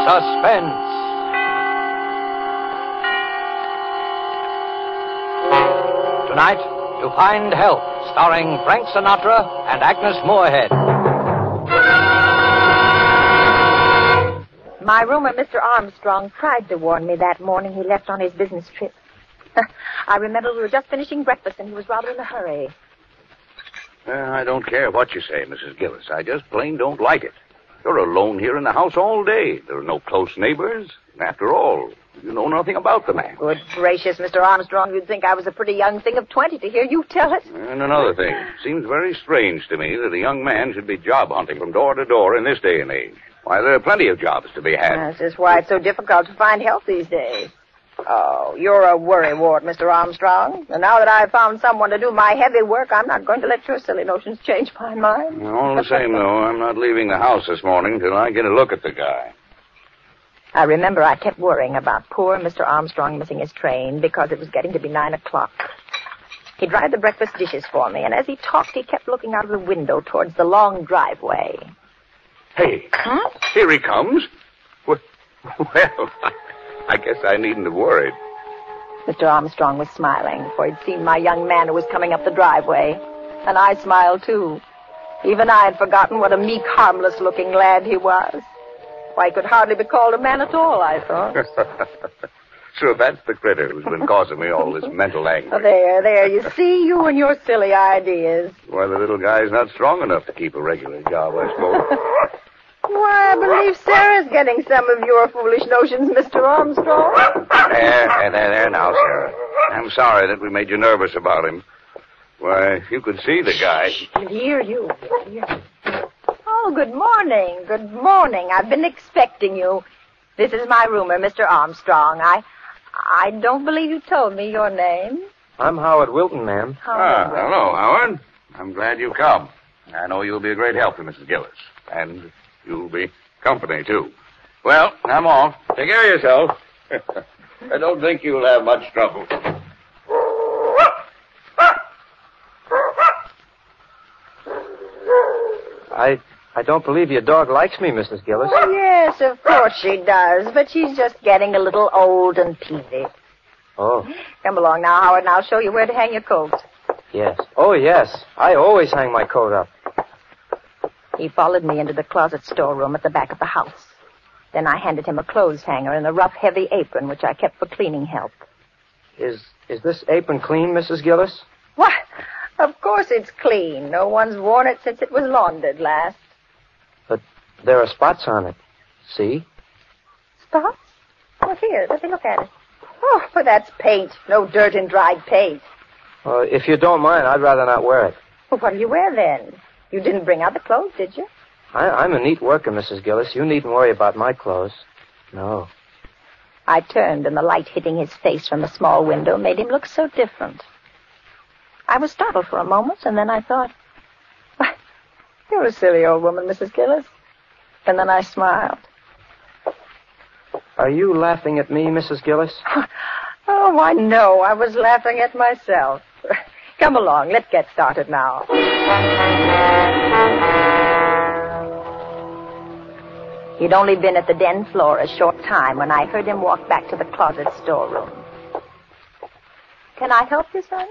Suspense. Tonight, To Find Help, starring Frank Sinatra and Agnes Moorehead. My roomer, Mr. Armstrong, tried to warn me that morning he left on his business trip. I remember we were just finishing breakfast and he was rather in a hurry. I don't care what you say, Mrs. Gillis. I just plain don't like it. You're alone here in the house all day. There are no close neighbors. And after all, you know nothing about the man. Good gracious, Mr. Armstrong, you'd think I was a pretty young thing of 20 to hear you tell it. And another thing. Seems very strange to me that a young man should be job hunting from door to door in this day and age. Why, there are plenty of jobs to be had. That's just why it's so difficult to find help these days. Oh, you're a worrywart, Mr. Armstrong. And now that I've found someone to do my heavy work, I'm not going to let your silly notions change my mind. All the same, though, I'm not leaving the house this morning till I get a look at the guy. I remember I kept worrying about poor Mr. Armstrong missing his train because it was getting to be 9 o'clock. He dried the breakfast dishes for me, and as he talked, he kept looking out of the window towards the long driveway. Hey, Here he comes. Well, I guess I needn't have worried. Mr. Armstrong was smiling, for he'd seen my young man who was coming up the driveway. And I smiled, too. Even I had forgotten what a meek, harmless-looking lad he was. Why, he could hardly be called a man at all, I thought. So that's the critter who's been causing me all this mental anguish. Oh, there, you see, you and your silly ideas. Why, the little guy's not strong enough to keep a regular job, I suppose. Why, I believe Sarah's getting some of your foolish notions, Mr. Armstrong. There now, Sarah. I'm sorry that we made you nervous about him. Why, if you could see the guy. He'll hear you. Oh, good morning. Good morning. I've been expecting you. This is my roomer, Mr. Armstrong. I don't believe you told me your name. I'm Howard Wilton, ma'am. Hello, Howard. I'm glad you come. I know you'll be a great help to Mrs. Gillis. And you'll be company, too. Well, I'm off. Take care of yourself. I don't think you'll have much trouble. I don't believe your dog likes me, Mrs. Gillis. Oh, yes, of course she does. But she's just getting a little old and peevy. Oh. Come along now, Howard, and I'll show you where to hang your coat. Yes. Oh, yes. I always hang my coat up. He followed me into the closet storeroom at the back of the house. Then I handed him a clothes hanger and a rough, heavy apron, which I kept for cleaning help. Is this apron clean, Mrs. Gillis? Why, of course it's clean. No one's worn it since it was laundered last. But there are spots on it. See? Spots? Oh, here, let me look at it. Oh, but that's paint. No dirt and dried paint. If you don't mind, I'd rather not wear it. Well, what do you wear then? You didn't bring out the clothes, did you? I'm a neat worker, Mrs. Gillis. You needn't worry about my clothes. No. I turned, and the light hitting his face from the small window made him look so different. I was startled for a moment, and then I thought, why, you're a silly old woman, Mrs. Gillis. And then I smiled. Are you laughing at me, Mrs. Gillis? Oh, why, no. I was laughing at myself. Come along. Let's get started now. He'd only been at the den floor a short time when I heard him walk back to the closet storeroom. Can I help you, son?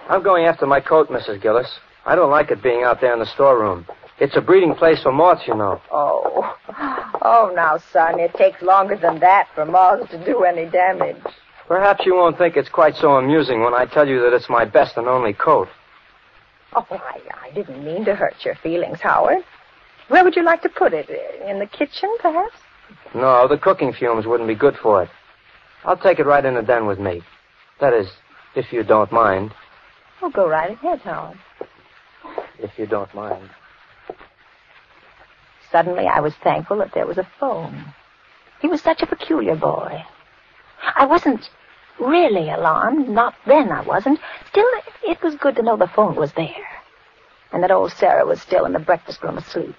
I'm going after my coat, Mrs. Gillis. I don't like it being out there in the storeroom. It's a breeding place for moths, you know. Oh, now, son, it takes longer than that for moths to do any damage. Perhaps you won't think it's quite so amusing when I tell you that it's my best and only coat. Oh, I didn't mean to hurt your feelings, Howard. Where would you like to put it? In the kitchen, perhaps? No, the cooking fumes wouldn't be good for it. I'll take it right in the den with me. That is, if you don't mind. Oh, go right ahead, Howard. If you don't mind. Suddenly, I was thankful that there was a phone. He was such a peculiar boy. I wasn't really alarmed. Not then, I wasn't. Still, it was good to know the phone was there. And that old Sarah was still in the breakfast room asleep.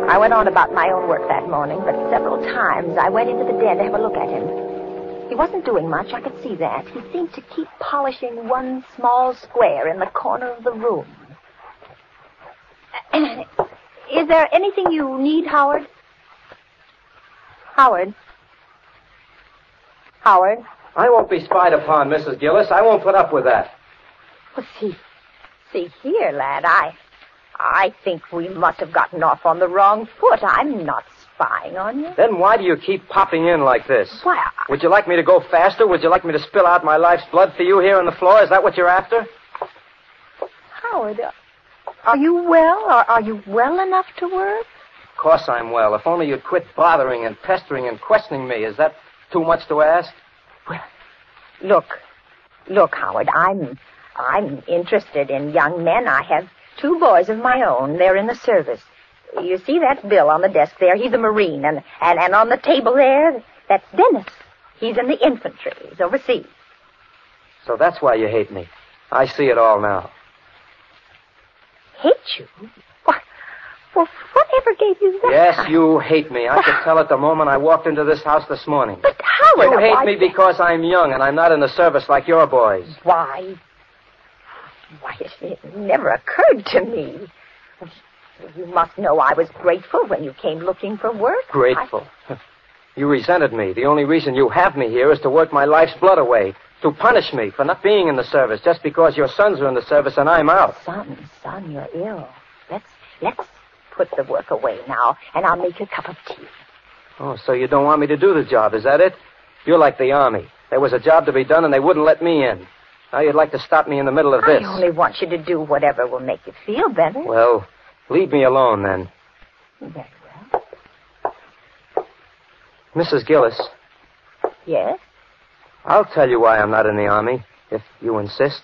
I went on about my own work that morning, but several times I went into the den to have a look at him. He wasn't doing much, I could see that. He seemed to keep polishing one small square in the corner of the room. Is there anything you need, Howard? Howard? Howard? I won't be spied upon, Mrs. Gillis. I won't put up with that. Well, see here, lad, I think we must have gotten off on the wrong foot. I'm not spying on you. Then why do you keep popping in like this? Why, Would you like me to go faster? Would you like me to spill out my life's blood for you here on the floor? Is that what you're after? Howard, are you well? Are you well enough to work? Of course I'm well. If only you'd quit bothering and pestering and questioning me. Is that too much to ask? Well, look, Howard, I'm interested in young men. I have 2 boys of my own. They're in the service. You see that bill on the desk there? He's a Marine. And on the table there, that's Dennis. He's in the infantry. He's overseas. So that's why you hate me. I see it all now. Hate you? Well, whatever gave you that? Yes, you hate me. I could tell it the moment I walked into this house this morning. But Howard... You hate me because I'm young and I'm not in the service like your boys. Why, it never occurred to me. You must know I was grateful when you came looking for work. Grateful? You resented me. The only reason you have me here is to work my life's blood away, to punish me for not being in the service just because your sons are in the service and I'm out. Son, you're ill. Let's put the work away now, and I'll make you a cup of tea. Oh, so you don't want me to do the job, is that it? You're like the Army. There was a job to be done and they wouldn't let me in. Now you'd like to stop me in the middle of this. I only want you to do whatever will make you feel better. Well, leave me alone then. Very well. Mrs. Gillis. Yes? I'll tell you why I'm not in the Army, if you insist.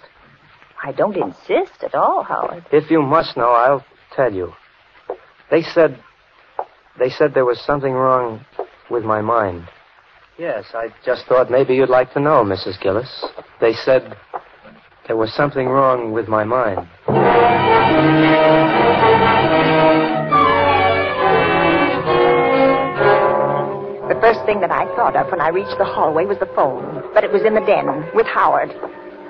I don't insist at all, Howard. If you must know, I'll tell you. They said there was something wrong with my mind. Yes, I just thought maybe you'd like to know, Mrs. Gillis. They said there was something wrong with my mind. The first thing that I thought of when I reached the hallway was the phone, but it was in the den with Howard.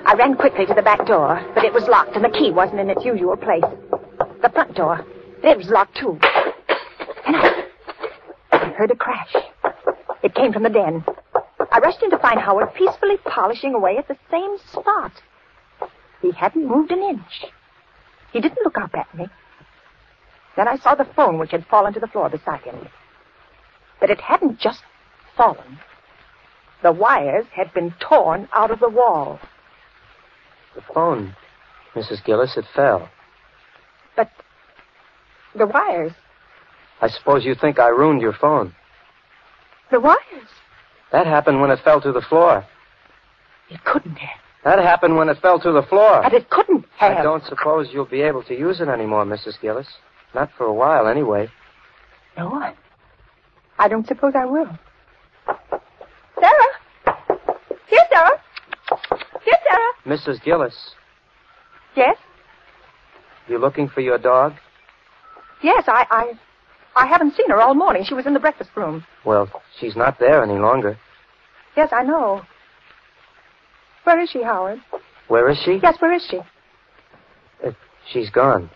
I ran quickly to the back door, but it was locked and the key wasn't in its usual place. The front door, it was locked too. And I heard a crash. It came from the den. I rushed in to find Howard peacefully polishing away at the same spot. He hadn't moved an inch. He didn't look up at me. Then I saw the phone which had fallen to the floor beside him. But it hadn't just fallen. The wires had been torn out of the wall. The phone, Mrs. Gillis, it fell. But the wires... I suppose you think I ruined your phone. The wires? That happened when it fell to the floor. It couldn't have. That happened when it fell to the floor. But it couldn't have. I don't suppose you'll be able to use it anymore, Mrs. Gillis. Not for a while, anyway. No, I don't suppose I will. Sarah! Here, Sarah! Here, Sarah! Mrs. Gillis, Yes? you looking for your dog? Yes, I haven't seen her all morning. She was in the breakfast room. Well, she's not there any longer. Yes, I know. Where is she, Howard? Where is she? Yes, where is she? She's gone.